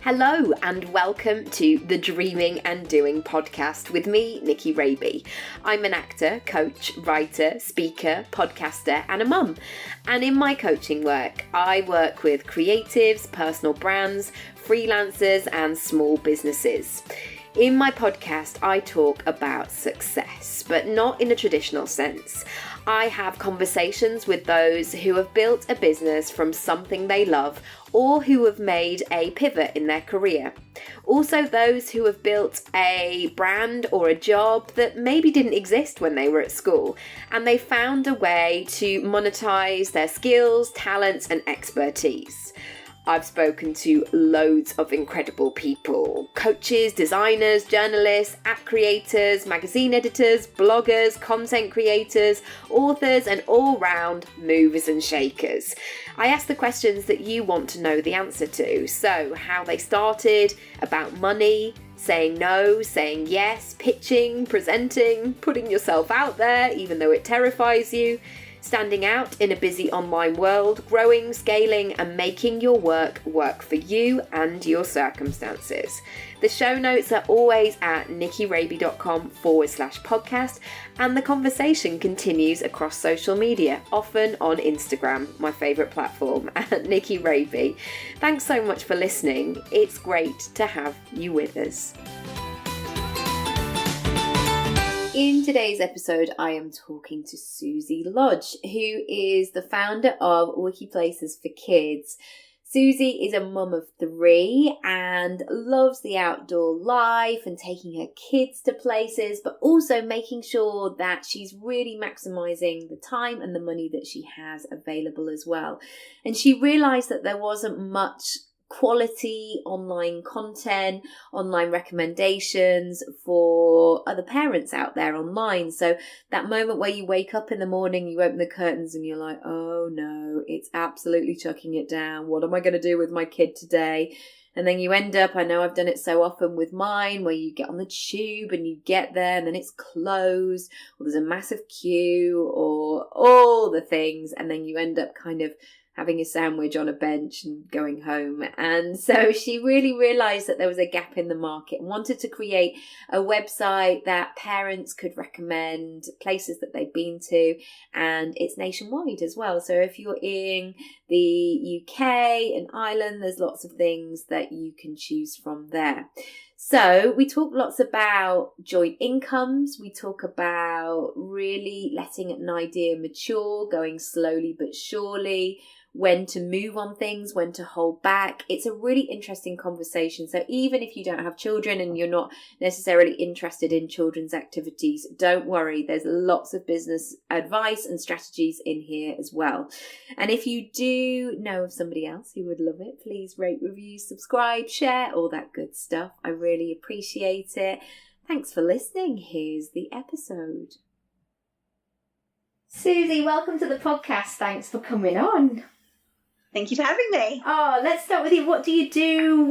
Hello and welcome to the Dreaming and Doing podcast with me, Nicky Raby. I'm an actor, coach, writer, speaker, podcaster and a mum. And in my coaching work, I work with creatives, personal brands, freelancers and small businesses. In my podcast, I talk about success, but not in a traditional sense. I have conversations with those who have built a business from something they love or who have made a pivot in their career. Also those who have built a brand or a job that maybe didn't exist when they were at school and they found a way to monetize their skills, talents and expertise. I've spoken to loads of incredible people, coaches, designers, journalists, app creators, magazine editors, bloggers, content creators, authors, and all-round movers and shakers. I ask the questions that you want to know the answer to. So how they started, about money, saying no, saying yes, pitching, presenting, putting yourself out there, even though it terrifies you, standing out in a busy online world, growing, scaling and making your work for you and your circumstances. The show notes are always at nickyraby.com/podcast and the conversation continues across social media, often on Instagram, my favourite platform, at Nicky Raby. Thanks so much for listening. It's great to have you with us. In today's episode, I am talking to Susie Lodge, who is the founder of Wiki Places for Kids. Susie is a mum of 3 and loves the outdoor life and taking her kids to places, but also making sure that she's really maximising the time and the money that she has available as well. And she realised that there wasn't much quality online content, online recommendations for other parents out there online. So that moment where you wake up in the morning, you open the curtains and you're like, oh no, it's absolutely chucking it down. What am I going to do with my kid today? And then you end up, I know I've done it so often with mine, where you get on the tube and you get there and then it's closed or there's a massive queue or all the things. And then you end up kind of having a sandwich on a bench and going home. And so she really realised that there was a gap in the market and wanted to create a website that parents could recommend places that they've been to, and it's nationwide as well. So if you're in the UK and Ireland, there's lots of things that you can choose from there. So we talk lots about joint incomes. We talk about really letting an idea mature, going slowly but surely, when to move on things, when to hold back. It's a really interesting conversation. So even if you don't have children and you're not necessarily interested in children's activities, don't worry. There's lots of business advice and strategies in here as well. And if you do know of somebody else who would love it, please rate, review, subscribe, share, all that good stuff. I really appreciate it. Thanks for listening. Here's the episode. Susie, welcome to the podcast. Thanks for coming on. Thank you for having me. Oh, let's start with you. What do you do?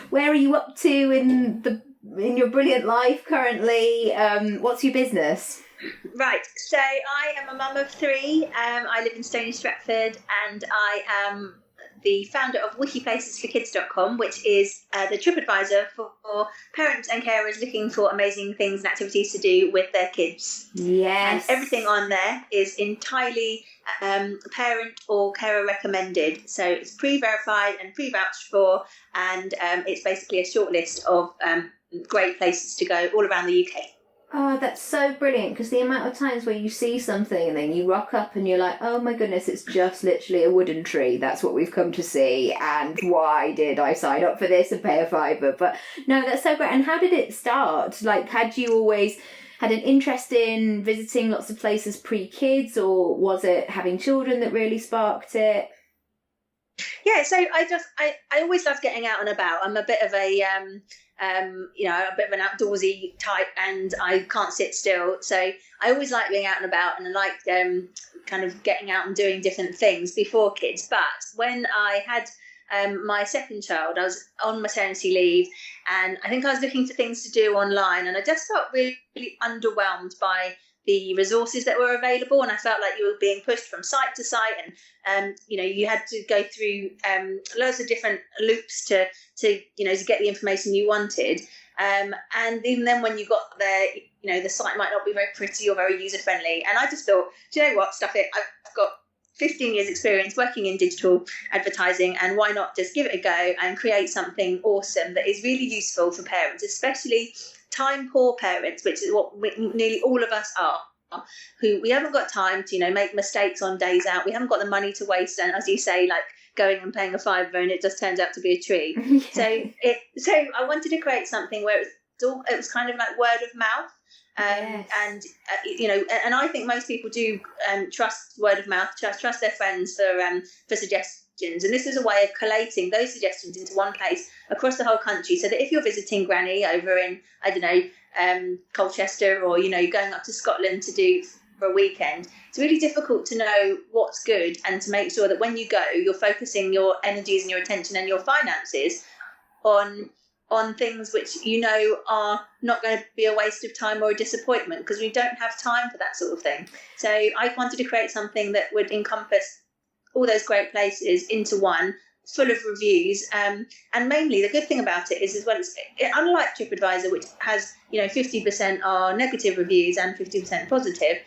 Where are you up to in your brilliant life currently? What's your business? Right. So I am a mum of 3. I live in Stony Stratford, and I am the founder of wikiplacesforkids.com, which is the TripAdvisor for parents and carers looking for amazing things and activities to do with their kids. Yes. And everything on there is entirely parent or carer recommended. So it's pre-verified and pre-vouched for, and it's basically a short list of great places to go all around the UK. Oh, that's so brilliant, because the amount of times where you see something and then you rock up and you're like, oh my goodness, it's just literally a wooden tree. That's what we've come to see. And why did I sign up for this and pay a £5? But no, that's so great. And how did it start? Like, had you always had an interest in visiting lots of places pre-kids, or was it having children that really sparked it? Yeah, so I always love getting out and about. I'm a bit of a a bit of an outdoorsy type, and I can't sit still. So I always like being out and about, and I like kind of getting out and doing different things before kids. But when I had my second child, I was on maternity leave, and I think I was looking for things to do online, and I just felt really underwhelmed by the resources that were available, and I felt like you were being pushed from site to site, and you had to go through loads of different loops to get the information you wanted. And even then, when you got there, the site might not be very pretty or very user friendly. And I just thought, do you know what? Stuff it. I've got 15 years experience working in digital advertising, and why not just give it a go and create something awesome that is really useful for parents, especially time poor parents, which is what nearly all of us are, who we haven't got time to make mistakes on days out. We haven't got the money to waste, and as you say, like going and paying a £5 and it just turns out to be a tree. Yeah. So I wanted to create something where it was kind of like word of mouth. Yes. And and I think most people do trust word of mouth, trust their friends for suggestions. And this is a way of collating those suggestions into one place across the whole country, so that if you're visiting Granny over in, I don't know, Colchester, or you're going up to Scotland to do for a weekend, it's really difficult to know what's good, and to make sure that when you go, you're focusing your energies and your attention and your finances on things which are not going to be a waste of time or a disappointment, because we don't have time for that sort of thing. So I wanted to create something that would encompass all those great places into one, full of reviews. And mainly the good thing about it is, as well, it's unlike TripAdvisor, which has 50% are negative reviews and 50% positive.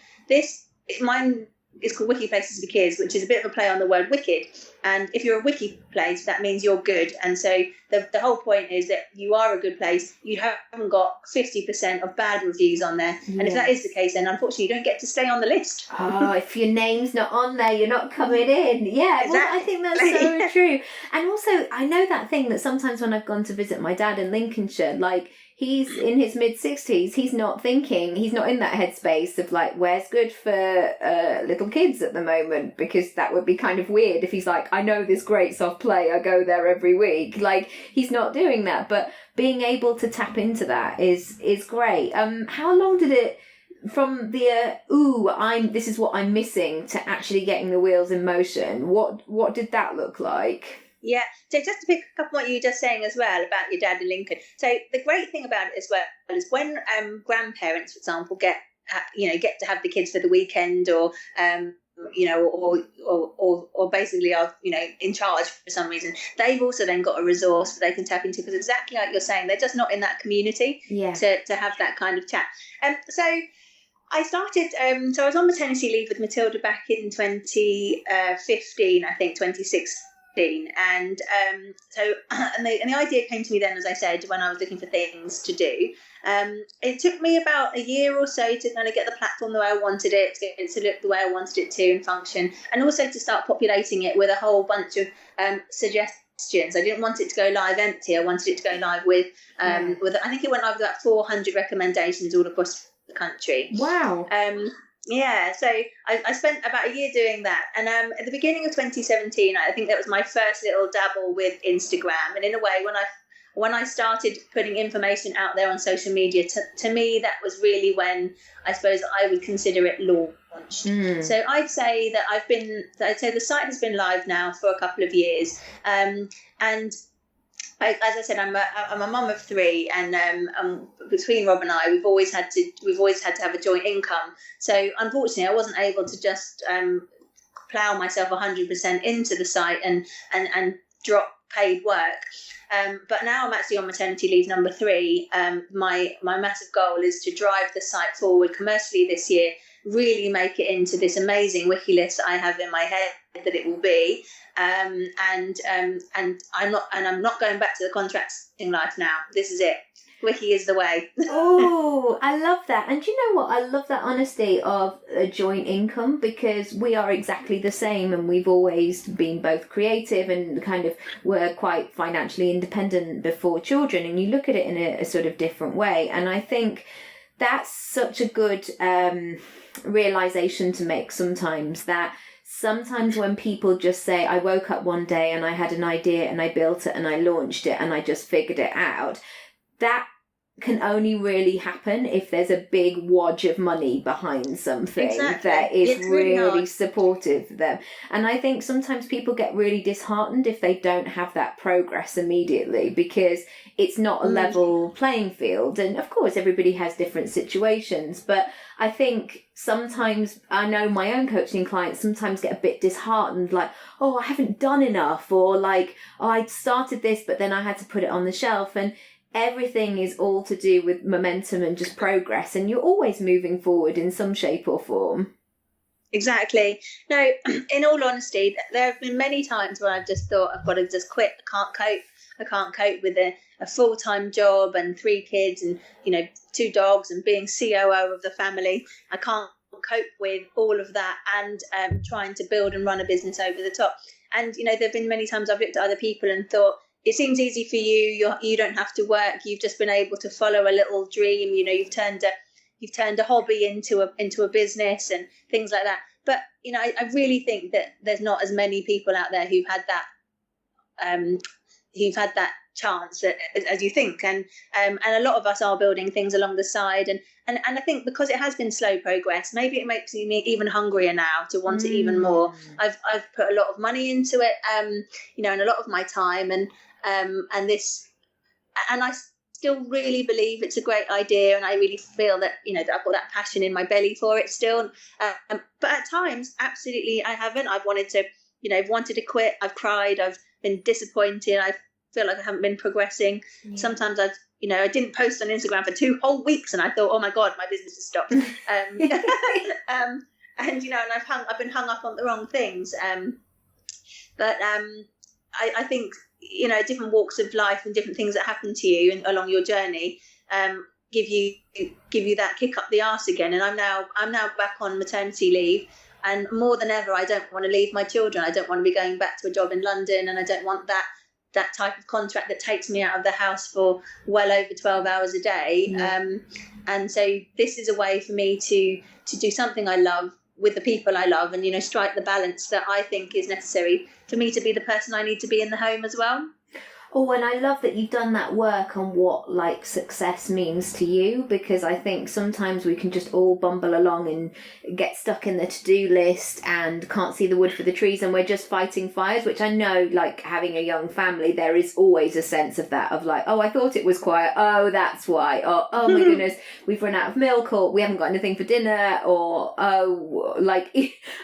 Mine is called Wiki Places for Kids, which is a bit of a play on the word wicked. And if you're a wiki place, that means you're good. And so the whole point is that you are a good place. You haven't got 50% of bad reviews on there. Yes. And if that is the case, then unfortunately you don't get to stay on the list. Oh, if your name's not on there, you're not coming in. Yeah, exactly. Well, I think that's so true. And also, I know that thing that sometimes when I've gone to visit my dad in Lincolnshire, like, he's in his mid-60s, he's not in that headspace of like, where's good for little kids at the moment, because that would be kind of weird if he's like, I know this great soft play, I go there every week. Like, he's not doing that, but being able to tap into that is great. How long did it, from the this is what I'm missing, to actually getting the wheels in motion, what did that look like? Yeah, so just to pick up on what you were just saying as well about your dad in Lincoln. So the great thing about it as well is when grandparents, for example, get to have the kids for the weekend, or or basically are in charge for some reason, they've also then got a resource that they can tap into, because exactly like you're saying, they're just not in that community to have that kind of chat. So I started, so I was on maternity leave with Matilda back in 2015, I think 2016. And the idea came to me then, as I said, when I was looking for things to do. It took me about a year or so to kind of get the platform the way I wanted it, to get it to look the way I wanted it to and function, and also to start populating it with a whole bunch of suggestions. I didn't want it to go live empty. I wanted it to go live with I think it went live with about 400 recommendations all across the country. Wow. Yeah, so I spent about a year doing that. And at the beginning of 2017, I think that was my first little dabble with Instagram. And in a way, when I started putting information out there on social media, to me, that was really when I suppose I would consider it launched. So I'd say the site has been live now for a couple of years. And as I said, I'm a mum of three, and between Rob and I, we've always had to have a joint income. So unfortunately, I wasn't able to just plough myself 100% into the site and drop paid work. But now I'm actually on maternity leave number 3. My massive goal is to drive the site forward commercially this year, really make it into this amazing wiki list I have in my head that it will be. And I'm not going back to the contracting life now. This is it. Wiki is the way. Oh, I love that. And you know what? I love that honesty of a joint income, because we are exactly the same, and we've always been both creative and kind of were quite financially independent before children, and you look at it in a sort of different way. And I think that's such a good realization to make sometimes, that sometimes when people just say, I woke up one day and I had an idea and I built it and I launched it and I just figured it out, that can only really happen if there's a big wodge of money behind something that is really supportive of them. And I think sometimes people get really disheartened if they don't have that progress immediately, because it's not a level playing field. And of course, everybody has different situations, but I think sometimes, I know my own coaching clients sometimes get a bit disheartened, like, oh, I haven't done enough, or like, oh, I started this, but then I had to put it on the shelf. And everything is all to do with momentum and just progress, and you're always moving forward in some shape or form. Exactly. No, in all honesty, there have been many times where I've just thought, I've got to just quit. I can't cope with a full-time job and 3 kids and, 2 dogs and being COO of the family. I can't cope with all of that and trying to build and run a business over the top. And, there have been many times I've looked at other people and thought, it seems easy for you. You don't have to work. You've just been able to follow a little dream. You've turned a hobby into a business and things like that. But I really think that there's not as many people out there who've had that chance as you think. And a lot of us are building things along the side. And I think because it has been slow progress, maybe it makes me even hungrier now to want it even more. I've put a lot of money into it, and a lot of my time, and I still really believe it's a great idea, and I really feel that that I've got that passion in my belly for it still. But at times, absolutely, I haven't. I've wanted to quit. I've cried. I've been disappointed. I feel like I haven't been progressing. Yeah. Sometimes I didn't post on Instagram for 2 whole weeks, and I thought, oh my God, my business has stopped. And I've been hung up on the wrong things. But I think different walks of life and different things that happen to you along your journey give you that kick up the arse again. And I'm now back on maternity leave, and more than ever, I don't want to leave my children. I don't want to be going back to a job in London, and I don't want that type of contract that takes me out of the house for well over 12 hours a day. And so this is a way for me to do something I love with the people I love, and strike the balance that I think is necessary for me to be the person I need to be in the home as well. Oh, and I love that you've done that work on what success means to you, because I think sometimes we can just all bumble along and get stuck in the to-do list and can't see the wood for the trees, and we're just fighting fires, which I know, having a young family, there is always a sense of that, of oh, I thought it was quiet. Oh, that's why. Or, oh my goodness, we've run out of milk, or we haven't got anything for dinner, or, I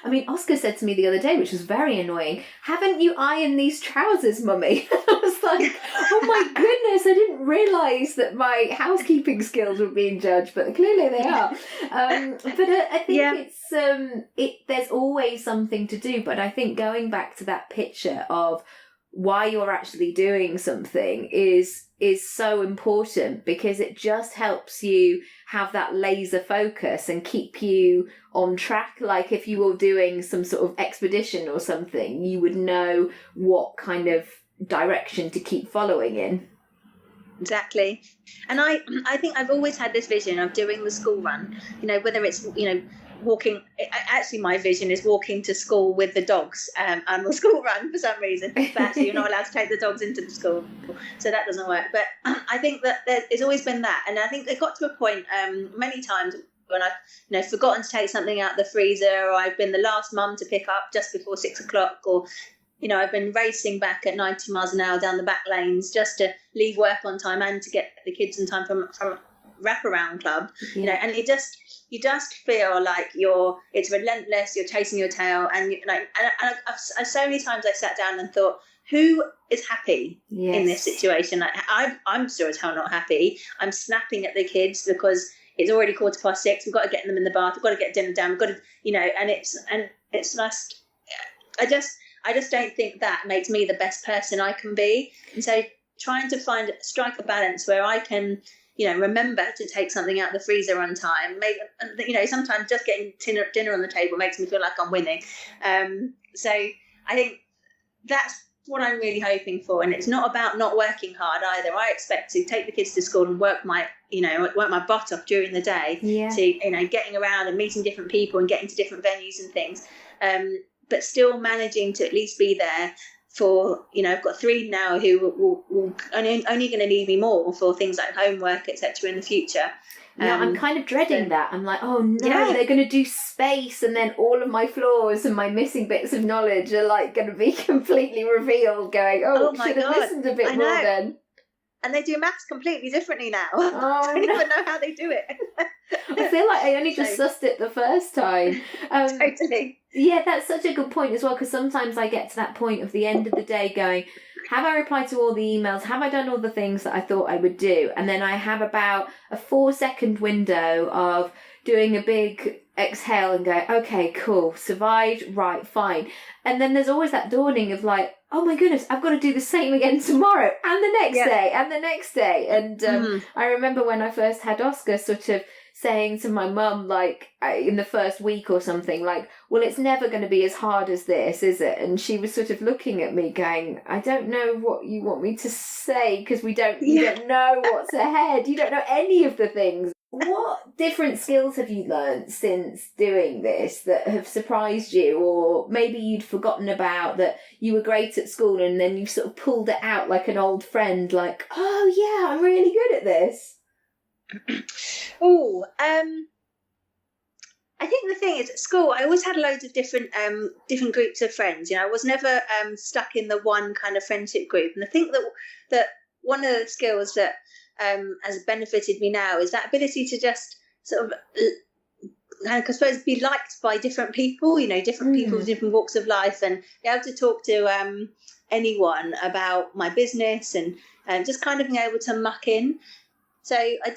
mean, Oscar said to me the other day, which was very annoying, haven't you ironed these trousers, mummy? I was like, oh my goodness, I didn't realise that my housekeeping skills were being judged, but clearly they are. But I think there's always something to do. But I think going back to that picture of why you're actually doing something is so important, because it just helps you have that laser focus and keep you on track. Like if you were doing some sort of expedition or something, you would know what kind of direction to keep following in. Exactly. And I think I've always had this vision of doing the school run, whether it's walking. Actually, my vision is walking to school with the dogs and the school run for some reason, but actually you're not allowed to take the dogs into the school, so that doesn't work. But I think that there's always been that, and I think it got to a point many times when I've forgotten to take something out of the freezer, or I've been the last mum to pick up just before 6 o'clock, or I've been racing back at 90 miles an hour down the back lanes just to leave work on time and to get the kids in time from wraparound club. And you just feel like it's relentless. You're chasing your tail, and I've so many times I sat down and thought, who is happy in this situation? I'm sure as hell not happy. I'm snapping at the kids because it's already 6:15. We've got to get them in the bath. We've got to get dinner down. We've got to, and it's just, I just don't think that makes me the best person I can be. And so trying to strike a balance where I can, remember to take something out of the freezer on time. Maybe, sometimes just getting dinner on the table makes me feel like I'm winning. So I think that's what I'm really hoping for. And it's not about not working hard either. I expect to take the kids to school and work my butt off during the day to, getting around and meeting different people and getting to different venues and things. But still managing to at least be there for, I've got 3 now who will only going to need me more for things like homework, etc. in the future. Yeah, I'm kind of dreading that. I'm like, oh no, they're going to do space, and then all of my flaws and my missing bits of knowledge are like going to be completely revealed. Going, should have listened a bit more then. And they do maths completely differently now. I don't even know how they do it. I feel like I only just sussed it the first time. Totally. Yeah, that's such a good point as well, because sometimes I get to that point of the end of the day going, have I replied to all the emails? Have I done all the things that I thought I would do? And then I have about a 4-second window of doing a big exhale and go, okay, cool, survived, right, fine. And then there's always that dawning of like, oh my goodness, I've got to do the same again tomorrow and the next day and the next day. And I remember when I first had Oscar sort of saying to my mum, like in the first week or something, like, well, it's never going to be as hard as this, is it? And she was sort of looking at me going, I don't know what you want me to say, because you don't know what's ahead. You don't know any of the things. What different skills have you learned since doing this that have surprised you, or maybe you'd forgotten about, that you were great at school and then you sort of pulled it out like an old friend, like, oh yeah, I'm really good at this? I think the thing is, at school I always had loads of different groups of friends. I was never stuck in the one kind of friendship group. And I think that one of the skills that has benefited me now is that ability to just sort of kind of, I suppose, be liked by different people, different people, different walks of life, and be able to talk to anyone about my business and just kind of being able to muck in. So I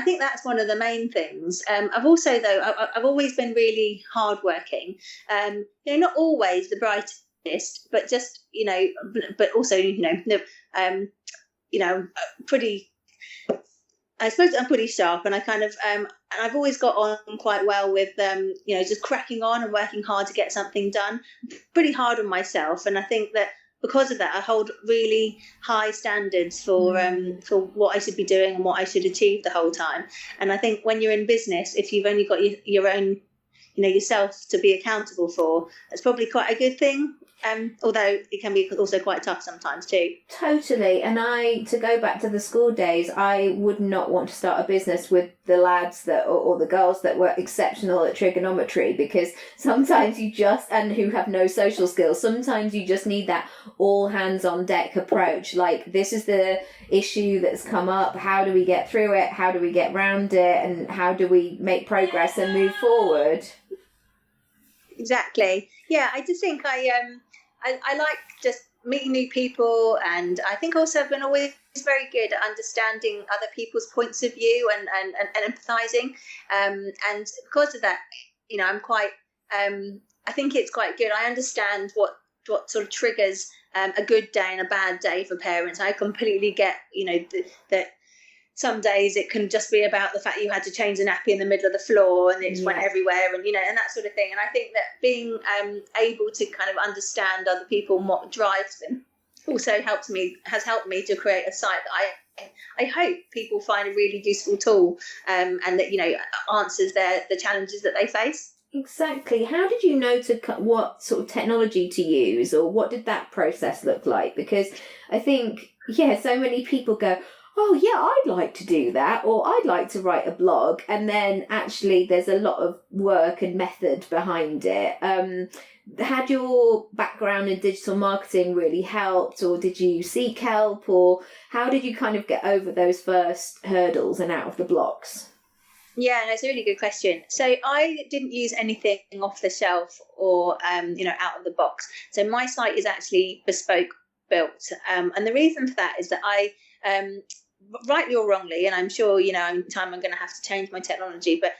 think that's one of the main things. I've also, though, I've always been really hardworking. Not always the brightest, but just, but also, pretty. I suppose I'm pretty sharp, and I kind of, and I've always got on quite well with, just cracking on and working hard to get something done. Pretty hard on myself, and I think that because of that, I hold really high standards for what I should be doing and what I should achieve the whole time. And I think when you're in business, if you've only got your own, yourself to be accountable for, that's probably quite a good thing. Although it can be also quite tough sometimes too. Totally. And to go back to the school days, I would not want to start a business with the lads or the girls that were exceptional at trigonometry, because sometimes and who have no social skills, sometimes you just need that all hands on deck approach. Like, this is the issue that's come up. How do we get through it? How do we get round it? And how do we make progress and move forward? Exactly. Yeah, I just think I like just meeting new people, and I think also I've been always very good at understanding other people's points of view and empathizing. And because of that, I'm quite. I think it's quite good. I understand what sort of triggers a good day and a bad day for parents. I completely get that. Some days it can just be about the fact you had to change the nappy in the middle of the floor and it just went everywhere, and and that sort of thing. And I think that being able to kind of understand other people and what drives them also has helped me to create a site that I hope people find a really useful tool, and that answers the challenges that they face. Exactly. How did you know what sort of technology to use, or what did that process look like? Because I think so many people go, oh yeah, I'd like to do that, or I'd like to write a blog, and then actually there's a lot of work and method behind it. Had your background in digital marketing really helped, or did you seek help, or how did you kind of get over those first hurdles and out of the blocks? Yeah, that's a really good question. So I didn't use anything off the shelf or out of the box. So my site is actually bespoke built, and the reason for that is that I rightly or wrongly, and I'm sure in time I'm going to have to change my technology, but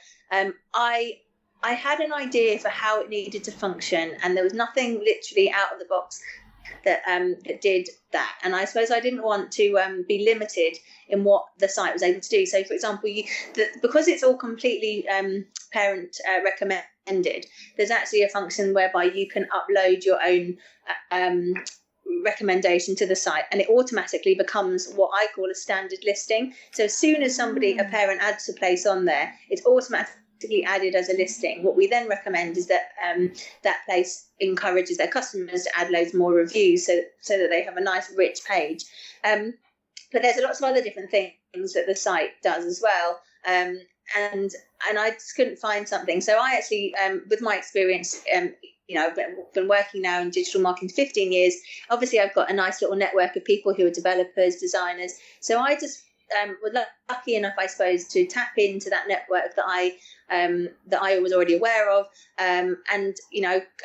I had an idea for how it needed to function, and there was nothing literally out of the box that did that. And I suppose I didn't want to be limited in what the site was able to do. So, for example, because it's all completely parent recommended, there's actually a function whereby you can upload your own recommendation to the site, and it automatically becomes what I call a standard listing. So as soon as a parent adds a place on there, it's automatically added as a listing, what we then recommend is that that place encourages their customers to add loads more reviews, so that they have a nice rich page. But there's lots of other different things that the site does as well. And I just couldn't find something. So I actually, with my experience, I've been working now in digital marketing 15 years. Obviously, I've got a nice little network of people who are developers, designers. So I just was lucky enough, I suppose, to tap into that network that I was already aware of. And as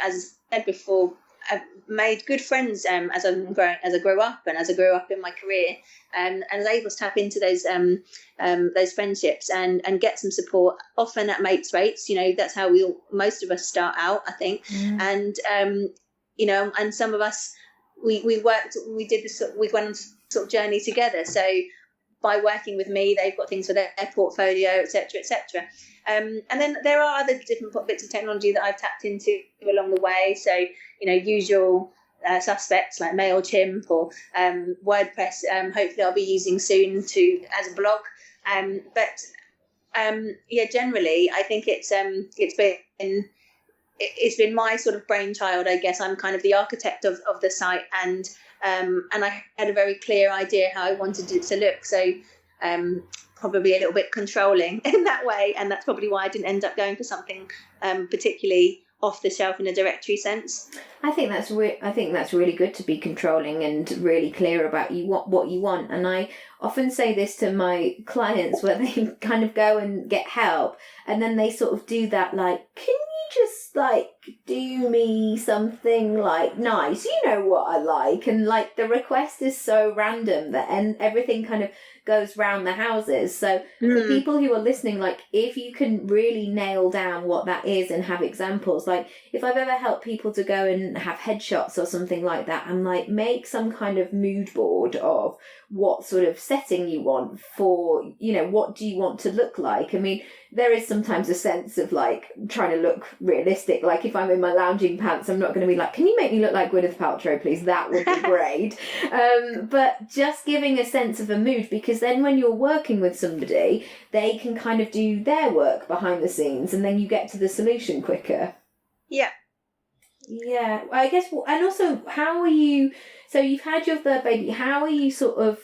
I said before, I've made good friends as I grew up and as I grew up in my career, and was able to tap into those friendships and get some support, often at mates rates. That's how most of us start out, I think. And and some of us we went on sort of journey together. So by working with me, they've got things for their portfolio, etc., etc. And then there are other different bits of technology that I've tapped into along the way. So, usual suspects like MailChimp or WordPress. Hopefully, I'll be using soon as a blog. Generally, I think it's been my sort of brainchild. I guess I'm kind of the architect of the site, and I had a very clear idea how I wanted it to look. So probably a little bit controlling in that way, and that's probably why I didn't end up going for something particularly off the shelf in a directory sense. I think that's really good to be controlling and really clear about what you want. And I often say this to my clients where they kind of go and get help, and then they sort of do that, like, can you just like do me something like nice? You know what I like, and like the request is so random that and everything kind of goes round the houses. So for people who are listening, like if you can really nail down what that is and have examples, like if I've ever helped people to go and have headshots or something like that, and like make some kind of mood board of what sort of setting you want for, what do you want to look like? I mean, there is sometimes a sense of like trying to look realistic. Like if I'm in my lounging pants, I'm not going to be like, can you make me look like Gwyneth Paltrow, please? That would be great. But just giving a sense of a mood, because then when you're working with somebody, they can kind of do their work behind the scenes, and then you get to the solution quicker. Yeah. Yeah, I guess, and also, how are you, so you've had your third baby, how are you sort of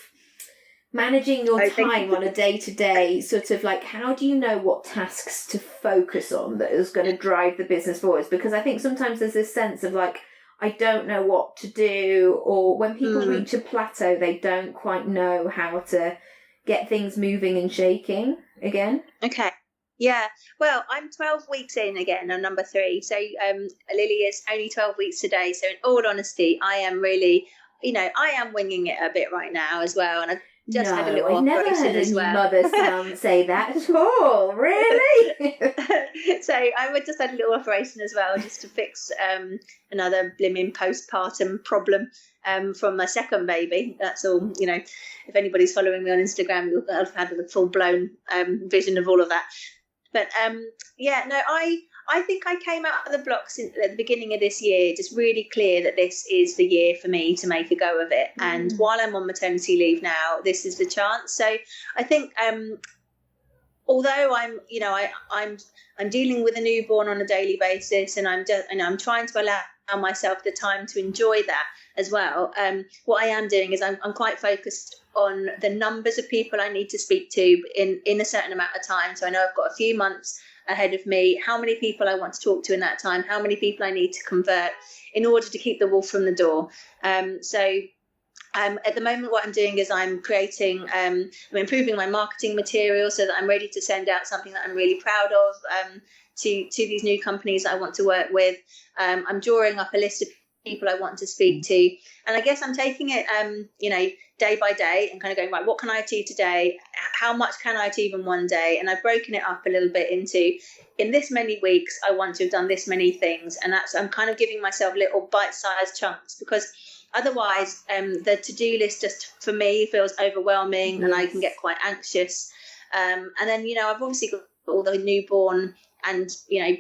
managing your time on a day-to-day, sort of like, how do you know what tasks to focus on that is going to drive the business forwards? Because I think sometimes there's this sense of like, I don't know what to do, or when people reach a plateau, they don't quite know how to get things moving and shaking again. Okay. Yeah, well, I'm 12 weeks in again on number 3. So Lily is only 12 weeks today. So in all honesty, I am really, I am winging it a bit right now as well. And I've just had a little operation as well. I've never heard any mother say that at all, really? So I just had a little operation as well, just to fix another blimmin' postpartum problem from my second baby. That's all, if anybody's following me on Instagram, you'll have had a full-blown vision of all of that. But I think I came out of the blocks at the beginning of this year, just really clear that this is the year for me to make a go of it. And while I'm on maternity leave now, this is the chance. So I think, although I'm dealing with a newborn on a daily basis, and I'm trying to allow myself the time to enjoy that as well. What I am doing is I'm quite focused on the numbers of people I need to speak to in a certain amount of time. So I know I've got a few months ahead of me, how many people I want to talk to in that time, how many people I need to convert in order to keep the wolf from the door. At the moment, what I'm doing is I'm improving my marketing material so that I'm ready to send out something that I'm really proud of to these new companies that I want to work with. I'm drawing up a list of people I want to speak to, and I guess I'm taking it day by day and kind of going, right, what can I achieve today, how much can I achieve in one day? And I've broken it up a little bit into, in this many weeks I want to have done this many things, and I'm kind of giving myself little bite-sized chunks, because otherwise the to-do list just for me feels overwhelming and I can get quite anxious, and then I've obviously got all the newborn and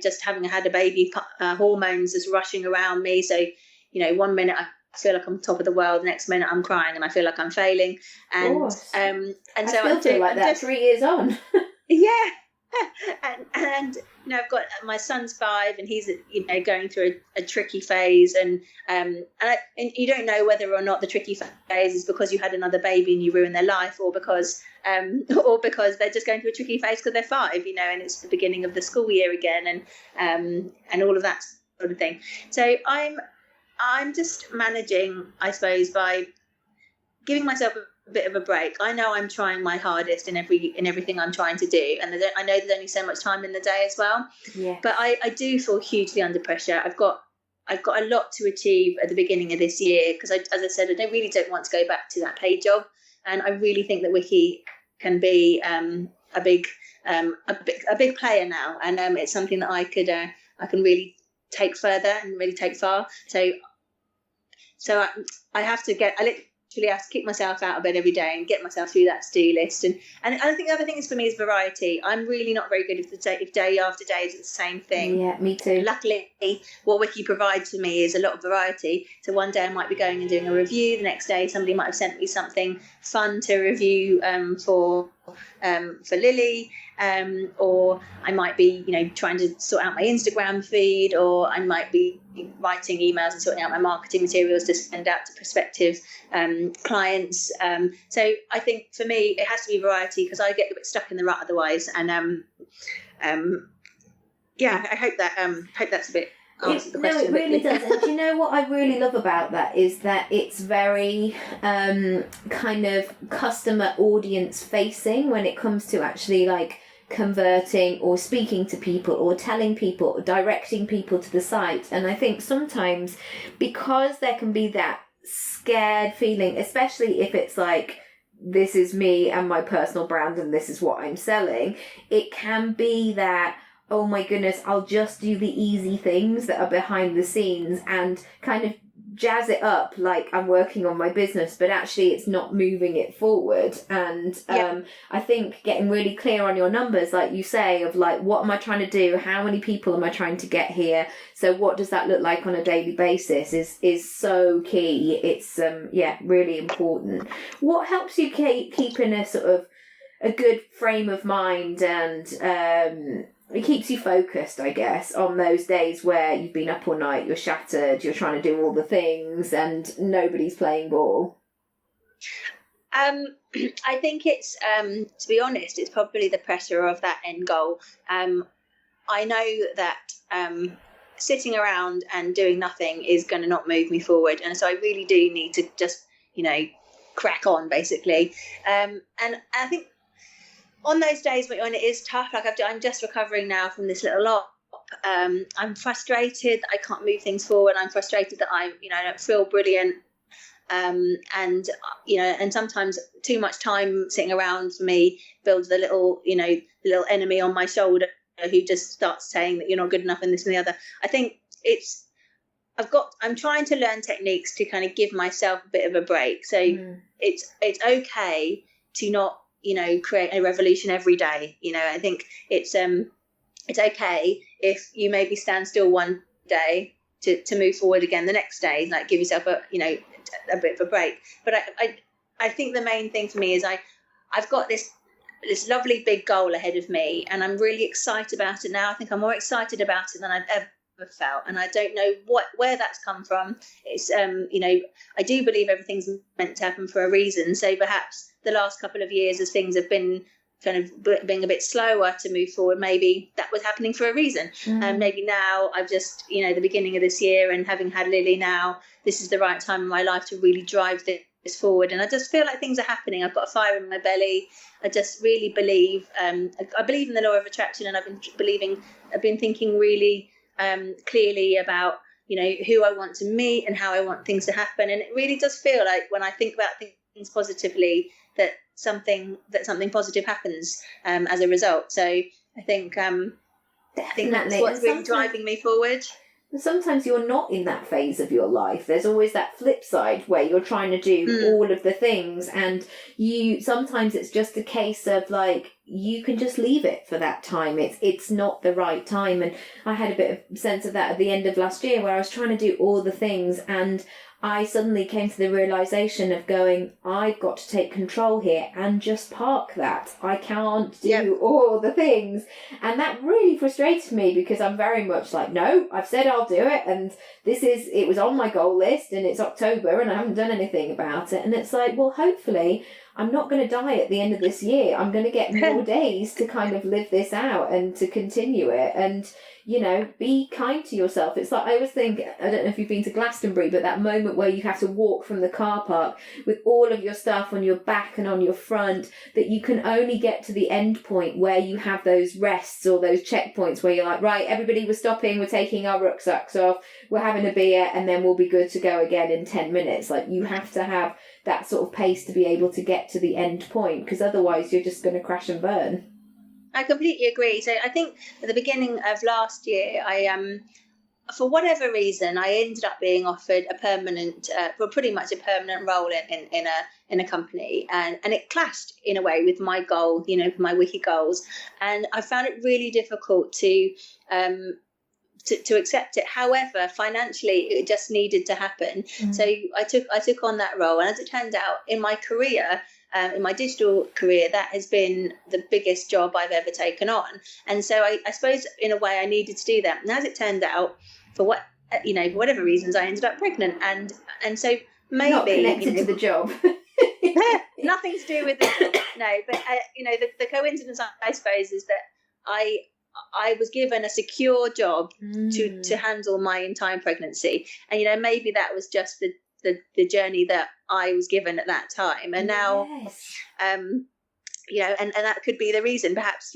just having had a baby, hormones just rushing around me. So 1 minute I feel like I'm top of the world, the next minute I'm crying and I feel like I'm failing. And so I feel like that 3 years on. Yeah. and I've got my son's 5, and he's going through a tricky phase, and you don't know whether or not the tricky phase is because you had another baby and you ruined their life, or because they're just going through a tricky phase because they're 5, and it's the beginning of the school year again, and all of that sort of thing. So I'm just managing, I suppose, by giving myself a bit of a break. I know I'm trying my hardest in everything I'm trying to do, and I know there's only so much time in the day as well. Yeah. But I do feel hugely under pressure. I've got a lot to achieve at the beginning of this year because, as I said, I really don't want to go back to that paid job, and I really think that Wiki can be a big player now, and it's something that I can really take further and really take far. So I have to I have to kick myself out of bed every day and get myself through that to-do list. And I think the other thing is for me is variety. I'm really not very good if day after day is the same thing. Yeah, me too. Luckily, what Wiki provides for me is a lot of variety. So one day I might be going and doing a review. The next day somebody might have sent me something fun to review for Lily, or I might be trying to sort out my Instagram feed, or I might be writing emails and sorting out my marketing materials to send out to prospective clients. So I think for me it has to be variety because I get a bit stuck in the rut otherwise. And I hope that's a bit answered the question. No, it really does. And do you know what I really love about that is that it's very kind of customer audience facing when it comes to actually like converting or speaking to people or telling people or directing people to the site. And I think sometimes because there can be that scared feeling, especially if it's like, this is me and my personal brand and this is what I'm selling, it can be that, oh my goodness, I'll just do the easy things that are behind the scenes and kind of jazz it up like I'm working on my business, but actually it's not moving it forward. And I think getting really clear on your numbers, like you say, of like, what am I trying to do? How many people am I trying to get here? So what does that look like on a daily basis is so key. It's really important. What helps you keep in a sort of a good frame of mind and it keeps you focused, I guess, on those days where you've been up all night, you're shattered, you're trying to do all the things and nobody's playing ball? I think it's, to be honest, it's probably the pressure of that end goal. I know that sitting around and doing nothing is going to not move me forward. And so I really do need to just, crack on, basically. And I think on those days when it is tough, like I'm just recovering now from this little lot. I'm frustrated that I can't move things forward. I'm frustrated that I don't feel brilliant. And sometimes too much time sitting around for me builds the little enemy on my shoulder who just starts saying that you're not good enough and this and the other. I think I'm trying to learn techniques to kind of give myself a bit of a break. So it's okay to not create a revolution every day. I think it's okay if you maybe stand still one day to move forward again the next day, like give yourself a bit of a break. But I think the main thing for me is I've got this lovely big goal ahead of me, and I'm really excited about it now. I think I'm more excited about it than I've ever felt, and I don't know where that's come from. It's I do believe everything's meant to happen for a reason. So perhaps the last couple of years, as things have been kind of being a bit slower to move forward, maybe that was happening for a reason. And maybe now I've just the beginning of this year, and having had Lily now, this is the right time in my life to really drive this forward. And I just feel like things are happening. I've got a fire in my belly. I just really believe I believe in the law of attraction, and I've been thinking really clearly about who I want to meet and how I want things to happen. And it really does feel like when I think about things positively that something positive happens as a result. So I think that's what's really driving me forward. Sometimes you're not in that phase of your life. There's always that flip side where you're trying to do all of the things, and sometimes it's just a case of like you can just leave it for that time. It's not the right time. And I had a bit of sense of that at the end of last year, where I was trying to do all the things, and I suddenly came to the realisation of going, I've got to take control here and just park that. I can't do all the things. And that really frustrated me, because I'm very much like, no, I've said I'll do it. And it was on my goal list, and it's October and I haven't done anything about it. And it's like, well, hopefully I'm not going to die at the end of this year. I'm going to get more days to kind of live this out and to continue it. And, you know, be kind to yourself. It's like, I always think, I don't know if you've been to Glastonbury, but that moment where you have to walk from the car park with all of your stuff on your back and on your front, that you can only get to the end point where you have those rests or those checkpoints where you're like, right, everybody, we're stopping, we're taking our rucksacks off, we're having a beer, and then we'll be good to go again in 10 minutes. Like, you have to have that sort of pace to be able to get to the end point, because otherwise you're just going to crash and burn. I completely agree. So I think at the beginning of last year, I for whatever reason, I ended up being offered a permanent, pretty much a permanent role in a company, and it clashed in a way with my goal, you know, my Wiki goals, and I found it really difficult to accept it. However, financially, it just needed to happen. Mm-hmm. So I took on that role, and as it turned out, in my career, in my digital career, that has been the biggest job I've ever taken on. And so I suppose in a way I needed to do that. And as it turned out, for whatever reasons, I ended up pregnant, and so maybe not connected to the job. Nothing to do with the job. No, but the coincidence, I suppose, is that I was given a secure job to handle my entire pregnancy, and maybe that was just the journey that I was given at that time, and now and that could be the reason, perhaps,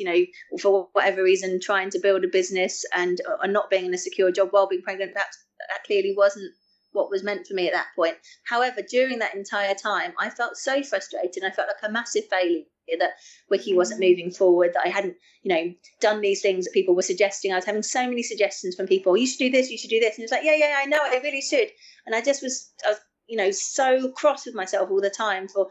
for whatever reason, trying to build a business and not being in a secure job while being pregnant, perhaps that clearly wasn't what was meant for me at that point. However, during that entire time, I felt so frustrated. I felt like a massive failure, that Wiki wasn't moving forward, that I hadn't, done these things that people were suggesting. I was having so many suggestions from people. You should do this, you should do this. And it was like, yeah, I know, I really should. And I was so cross with myself all the time for,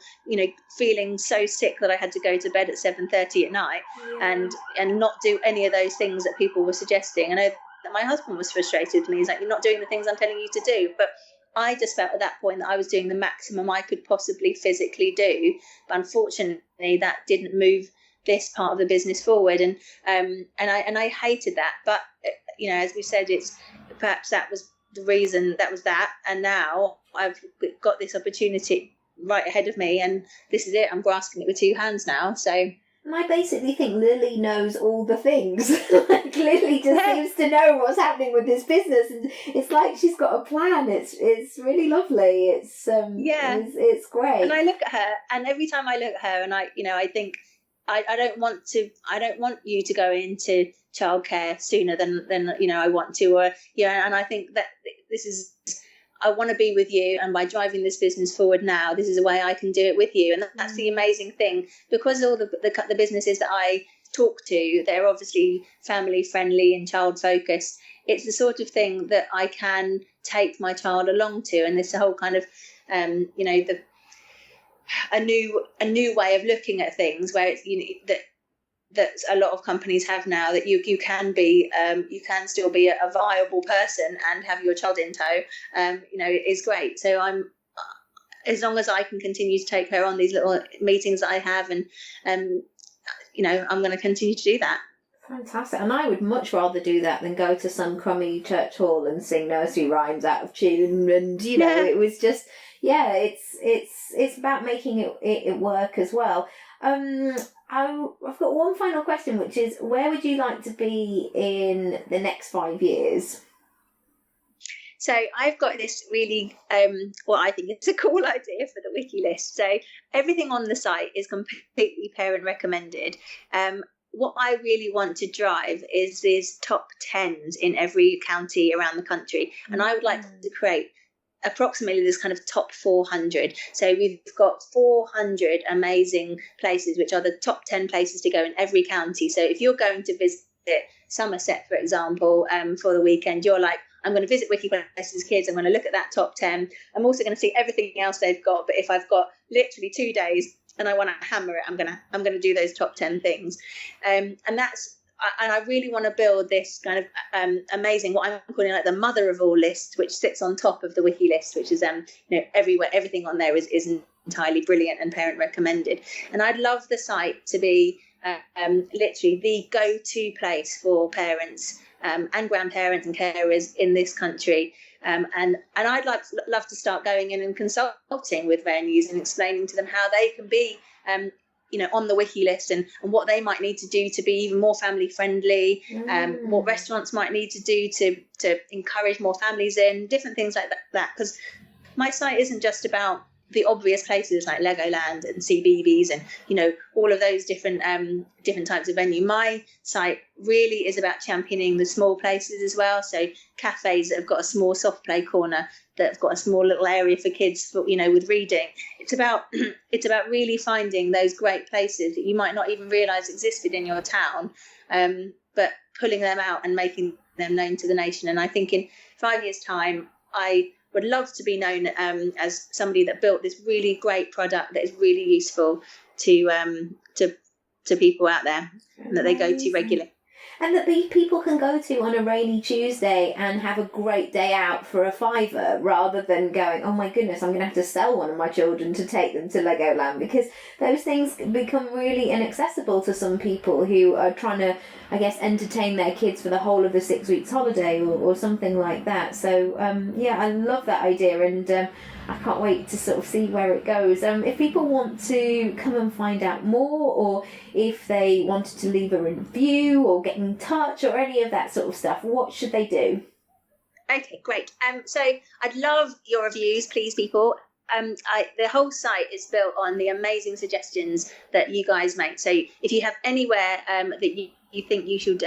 feeling so sick that I had to go to bed at 7:30 at night and not do any of those things that people were suggesting. I know that my husband was frustrated with me. He's like, you're not doing the things I'm telling you to do. But I just felt at that point that I was doing the maximum I could possibly physically do. But unfortunately, that didn't move this part of the business forward. And I hated that. But, as we said, perhaps that was the reason, that was that. And now I've got this opportunity right ahead of me, and this is it. I'm grasping it with two hands now. So... And I basically think Lily knows all the things. Like, Lily just seems to know what's happening with this business, and it's like she's got a plan. It's really lovely. It's great. And I look at her, and every time I look at her, and I think I don't want you to go into childcare sooner than I want to, or and I think that this is. I want to be with you, and by driving this business forward now, this is a way I can do it with you. And that's the amazing thing, because all the businesses that I talk to, they're obviously family friendly and child focused. It's the sort of thing that I can take my child along to, and this whole kind of a new way of looking at things, where it's that a lot of companies have now, that you can be you can still be a viable person and have your child in tow, is great. So I'm, as long as I can continue to take her on these little meetings that I have, and I'm going to continue to do that. Fantastic. And I would much rather do that than go to some crummy church hall and sing nursery rhymes out of tune. And it was just, it's about making it work as well. I've got one final question, which is, where would you like to be in the next 5 years? So I've got this really, I think it's a cool idea for the Wiki list. So everything on the site is completely parent recommended. What I really want to drive is these top 10s in every county around the country. And I would like to create approximately this kind of top 400. So we've got 400 amazing places, which are the top 10 places to go in every county. So if you're going to visit Somerset, for example, for the weekend, you're like, I'm going to visit Wiki Places Kids. I'm going to look at that top 10. I'm also going to see everything else they've got. But if I've got literally 2 days, and I want to hammer it, I'm gonna do those top 10 things, and I really want to build this kind of amazing, what I'm calling like the mother of all list, which sits on top of the Wiki list, which is everywhere, everything on there is entirely brilliant and parent recommended. And I'd love the site to be literally the go-to place for parents and grandparents and carers in this country. And I'd love to start going in and consulting with venues and explaining to them how they can be on the Wiki list, and what they might need to do to be even more family friendly, what restaurants might need to do to encourage more families in, different things like that. Because my site isn't just about the obvious places like Legoland and CBeebies and all of those different types of venue. My site really is about championing the small places as well. So cafes that have got a small soft play corner, that have got a small little area for kids for, with reading. It's about really finding those great places that you might not even realise existed in your town, but pulling them out and making them known to the nation. And I think in 5 years' time, I would love to be known as somebody that built this really great product that is really useful to people out there, and that they go to regularly. And that people can go to on a rainy Tuesday and have a great day out for a £5, rather than going, oh my goodness, I'm going to have to sell one of my children to take them to Legoland, because those things become really inaccessible to some people who are trying to, I guess, entertain their kids for the whole of the 6 weeks holiday or something like that. So, I love that idea, and I can't wait to sort of see where it goes. If people want to come and find out more, or if they wanted to leave a review or get in touch or any of that sort of stuff, what should they do? Okay, great. So I'd love your reviews, please, people. The whole site is built on the amazing suggestions that you guys make. So if you have anywhere that you think you should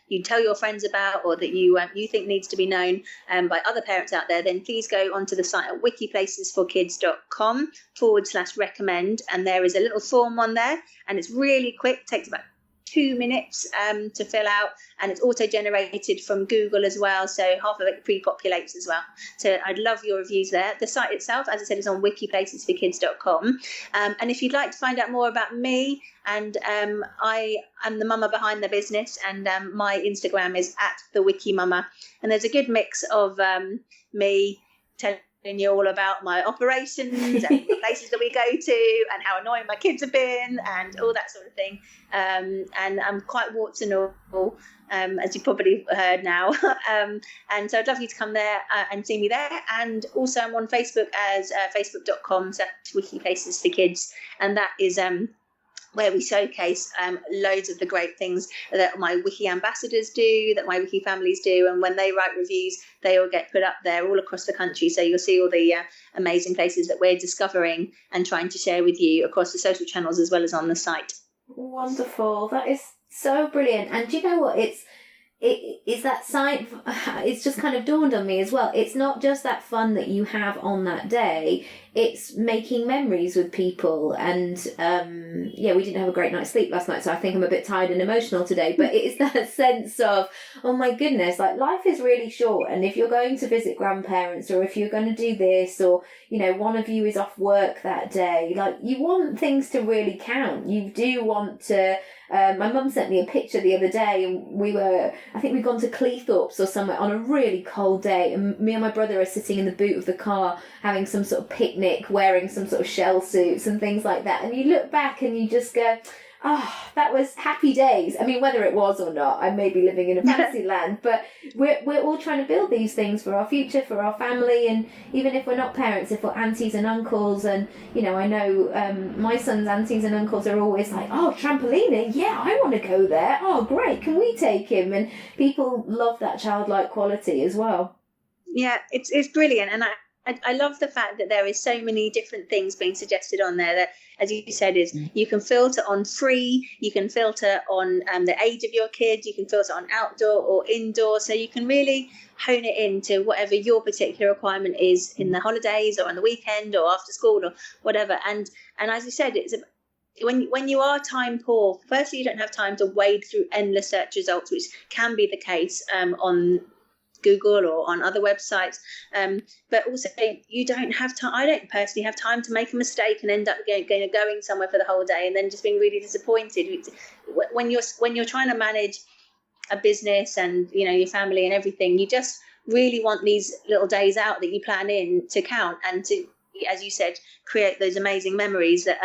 you tell your friends about, or that you think needs to be known by other parents out there, then please go onto the site at wikiplacesforkids.com/recommend, and there is a little form on there, and it's really quick, takes about 2 minutes to fill out, and it's auto generated from Google as well, so half of it pre-populates as well. So I'd love your reviews there. The site itself, as I said, is on wikiplacesforkids.com, and if you'd like to find out more about me, and I am the mama behind the business, and my Instagram is @thewikimama, and there's a good mix of me telling you all about my operations and the places that we go to, and how annoying my kids have been, and all that sort of thing. And I'm quite warts and all, as you probably heard now. And so I'd love you to come there and see me there. And also I'm on Facebook as facebook.com/wikiplacesforkids, and that is where we showcase loads of the great things that my Wiki ambassadors do, that my Wiki families do, and when they write reviews, they all get put up there all across the country. So you'll see all the amazing places that we're discovering and trying to share with you across the social channels as well as on the site. Wonderful. That is so brilliant. And do you know what? It's that site, it's just kind of dawned on me as well. It's not just that fun that you have on that day, it's making memories with people. And we didn't have a great night's sleep last night, so I think I'm a bit tired and emotional today, but it's that sense of, oh my goodness, like life is really short, and if you're going to visit grandparents, or if you're going to do this, or one of you is off work that day, like you want things to really count. You do want to my mum sent me a picture the other day, and I think we'd gone to Cleethorpes or somewhere on a really cold day, and me and my brother are sitting in the boot of the car having some sort of picnic, wearing some sort of shell suits and things like that, and you look back and you just go, oh, that was happy days. I mean, whether it was or not, I may be living in a fantasy land, but we're all trying to build these things for our future, for our family, and even if we're not parents, if we're aunties and uncles, and I know my son's aunties and uncles are always like, oh, trampolining, yeah, I want to go there. Oh, great, can we take him? And people love that childlike quality as well. Yeah, it's brilliant, and I love the fact that there is so many different things being suggested on there that, as you said, is you can filter on free, you can filter on the age of your kid, you can filter on outdoor or indoor, so you can really hone it into whatever your particular requirement is in the holidays or on the weekend or after school or whatever. And as you said, it's when you are time poor, firstly, you don't have time to wade through endless search results, which can be the case on Google or on other websites. But also, you don't have time. I don't personally have time to make a mistake and end up going somewhere for the whole day and then just being really disappointed. When you're trying to manage a business and your family and everything, you just really want these little days out that you plan in to count and to, as you said, create those amazing memories that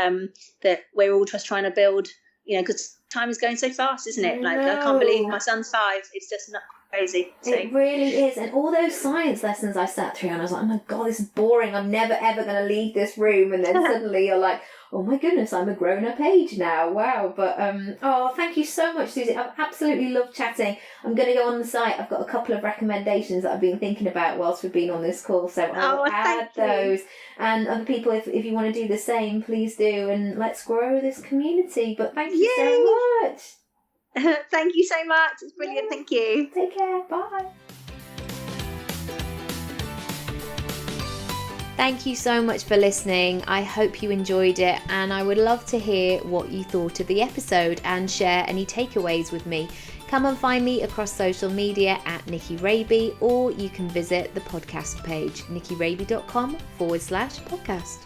we're all just trying to build. Because time is going so fast, isn't it? Like, I can't believe my son's 5. It's just not crazy. So. It really is. And all those science lessons I sat through, and I was like, oh my God, this is boring. I'm never, ever going to leave this room. And then suddenly you're like, oh my goodness, I'm a grown-up age now. Wow. But, thank you so much, Susie. I've absolutely loved chatting. I'm going to go on the site. I've got a couple of recommendations that I've been thinking about whilst we've been on this call. So I'll add those. And other people, if you want to do the same, please do. And let's grow this community. But thank you so much. Thank you so much. It's brilliant. Thank you. Take care. Bye. Thank you so much for listening. I hope you enjoyed it, and I would love to hear what you thought of the episode and share any takeaways with me. Come and find me across social media at Nicky Raby, or you can visit the podcast page, nickyraby.com/podcast.